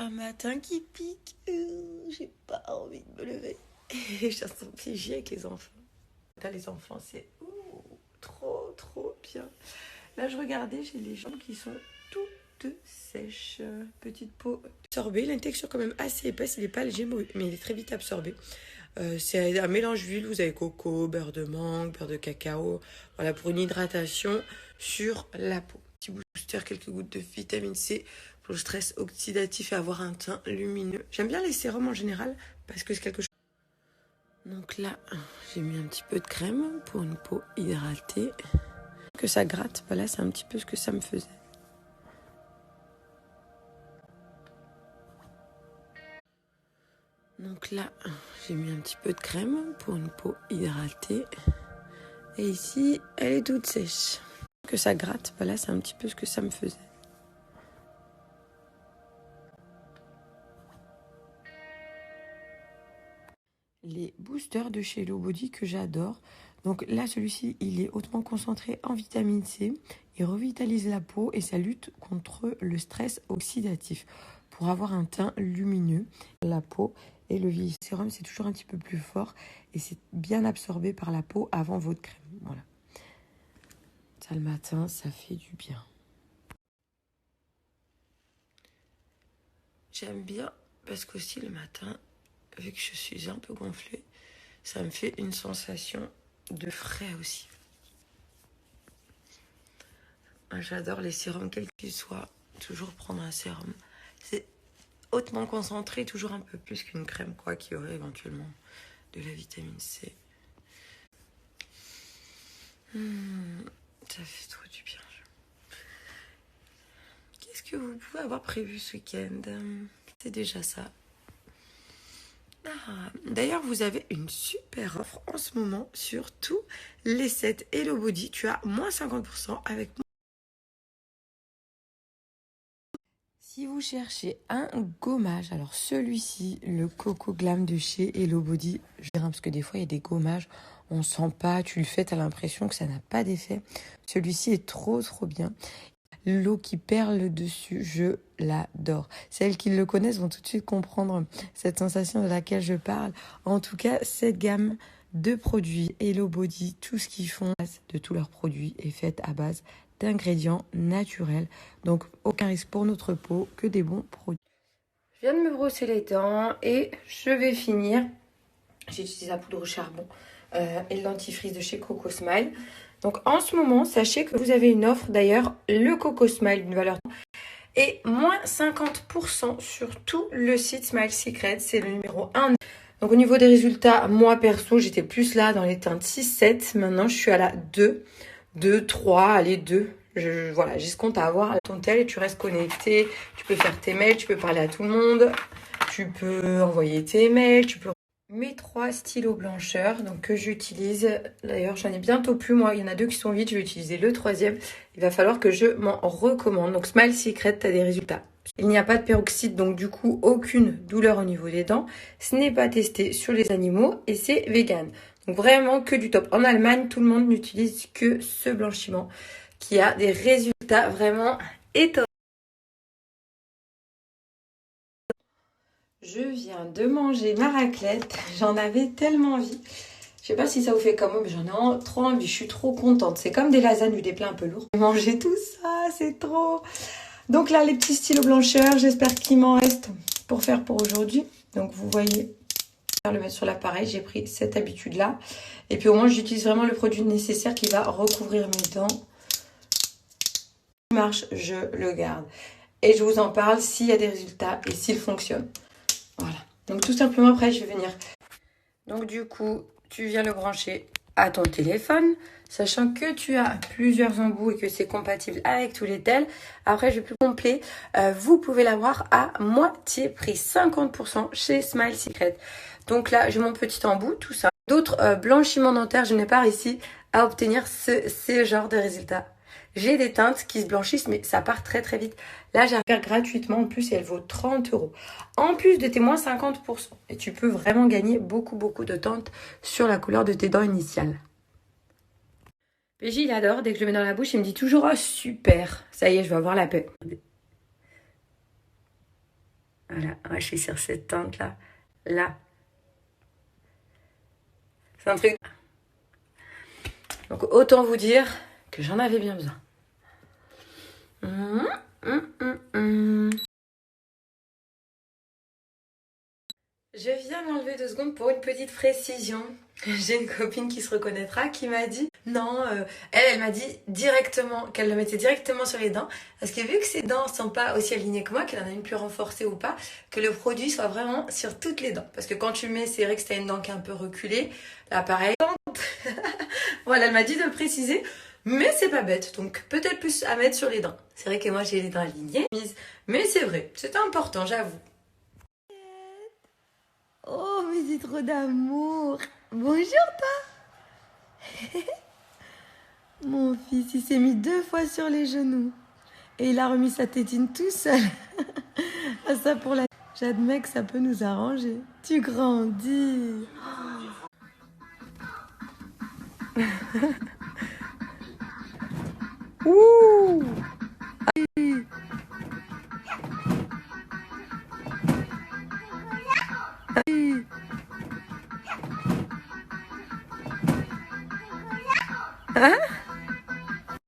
un matin qui pique. J'ai pas envie de me lever. Et je sens PJ avec les enfants. Là, les enfants, c'est trop bien. Là, je regardais, j'ai les jambes qui sont toutes sèches. Petite peau absorbée. Il a une texture quand même assez épaisse. Il n'est pas léger, mais il est très vite absorbé. C'est un mélange d'huile. Vous avez coco, beurre de mangue, beurre de cacao. Voilà, pour une hydratation sur la peau. Petit booster, quelques gouttes de vitamine C pour le stress oxydatif et avoir un teint lumineux. J'aime bien les sérums en général parce que c'est quelque chose. Donc là, j'ai mis un petit peu de crème pour une peau hydratée. Que ça gratte, voilà, c'est un petit peu ce que ça me faisait. Donc là, j'ai mis un petit peu de crème pour une peau hydratée. Et ici, elle est toute sèche. Que ça gratte, voilà, c'est un petit peu ce que ça me faisait. Les boosters de chez Hello Body que j'adore. Donc là, celui-ci, il est hautement concentré en vitamine C. Il revitalise la peau et ça lutte contre le stress oxydatif pour avoir un teint lumineux. La peau et le sérum, c'est toujours un petit peu plus fort et c'est bien absorbé par la peau avant votre crème. Voilà. Ça, le matin, ça fait du bien. J'aime bien parce qu'aussi le matin, vu que je suis un peu gonflée, ça me fait une sensation de frais aussi. J'adore les sérums, quels qu'ils soient. Toujours prendre un sérum. C'est hautement concentré, toujours un peu plus qu'une crème, quoi, qui aurait éventuellement de la vitamine C. Ça fait trop du bien. Qu'est-ce que vous pouvez avoir prévu ce week-end? C'est déjà ça. D'ailleurs, vous avez une super offre en ce moment sur tous les sets Hello Body. Tu as moins 50% avec moi. Si vous cherchez un gommage, alors celui-ci, le Coco Glam de chez Hello Body, je dirais parce que des fois il y a des gommages, on sent pas, tu le fais, t'as l'impression que ça n'a pas d'effet. Celui-ci est trop bien. L'eau qui perle dessus, je l'adore. Celles qui le connaissent vont tout de suite comprendre cette sensation de laquelle je parle. En tout cas, cette gamme de produits Hello Body, tout ce qu'ils font de tous leurs produits est fait à base d'ingrédients naturels. Donc, aucun risque pour notre peau, que des bons produits. Je viens de me brosser les dents et je vais finir. J'ai utilisé la poudre au charbon et le dentifrice de chez Coco Smile. Donc en ce moment, sachez que vous avez une offre. D'ailleurs, le Coco Smile d'une valeur et moins 50% sur tout le site Smile Secret. C'est le numéro 1. Donc au niveau des résultats, moi perso, j'étais plus là dans les teintes 6-7. Maintenant, je suis à la 2, 3, allez 2. Voilà, j'escompte à avoir ton tel et tu restes connecté. Tu peux faire tes mails, tu peux parler à tout le monde. Tu peux envoyer tes mails, tu peux... Mes 3 stylos blancheurs donc, que j'utilise, d'ailleurs j'en ai bientôt plus, moi il y en a 2 qui sont vides, je vais utiliser le 3e. Il va falloir que je m'en recommande. Donc Smile Secret, tu as des résultats. Il n'y a pas de peroxyde, donc du coup aucune douleur au niveau des dents. Ce n'est pas testé sur les animaux et c'est vegan. Donc vraiment que du top. En Allemagne, tout le monde n'utilise que ce blanchiment qui a des résultats vraiment étonnants. Je viens de manger ma raclette, j'en avais tellement envie. Je sais pas si ça vous fait comme moi, mais j'en ai trop envie, je suis trop contente. C'est comme des lasagnes ou des plats un peu lourds. J'ai mangé tout ça, c'est trop. Donc là, les petits stylos blancheurs, j'espère qu'il m'en reste pour faire pour aujourd'hui. Donc vous voyez, je vais le mettre sur l'appareil, j'ai pris cette habitude-là. Et puis au moins, j'utilise vraiment le produit nécessaire qui va recouvrir mes dents. Si marche, je le garde. Et je vous en parle s'il y a des résultats et s'il fonctionne. Voilà. Donc tout simplement après je vais venir. Donc du coup tu viens le brancher à ton téléphone, sachant que tu as plusieurs embouts et que c'est compatible avec tous les tels. Après je vais plus complet. Vous pouvez l'avoir à moitié prix, 50% chez Smile Secret. Donc là j'ai mon petit embout, tout ça. D'autres blanchiments dentaires, je n'ai pas réussi à obtenir ce genre de résultats. J'ai des teintes qui se blanchissent, mais ça part très vite. Là, j'ai à faire gratuitement en plus et elle vaut 30 €. En plus de tes moins 50%. Et tu peux vraiment gagner beaucoup de teintes sur la couleur de tes dents initiales. PJ, il adore. Dès que je le mets dans la bouche, il me dit toujours « Oh, super !» Ça y est, je vais avoir la paix. Voilà, moi je suis sur cette teinte là. Là. C'est un truc. Donc autant vous dire que j'en avais bien besoin. Je viens m'enlever 2 secondes pour une petite précision. J'ai une copine qui se reconnaîtra qui m'a dit non, elle m'a dit directement qu'elle le mettait directement sur les dents parce que vu que ses dents sont pas aussi alignées que moi, qu'elle en a une plus renforcée ou pas, que le produit soit vraiment sur toutes les dents. Parce que quand tu mets, c'est vrai que si t'as une dent qui est un peu reculée, là pareil. Voilà, elle m'a dit de le préciser, mais c'est pas bête, donc peut-être plus à mettre sur les dents. C'est vrai que moi j'ai les dents alignées, mais c'est vrai, c'est important, j'avoue. Oh, mais c'est trop d'amour. Bonjour, toi. Mon fils, il s'est mis 2 fois sur les genoux. Et il a remis sa tétine tout seul. Ah, ça pour la... J'admets que ça peut nous arranger. Tu grandis. Ouh. Hein?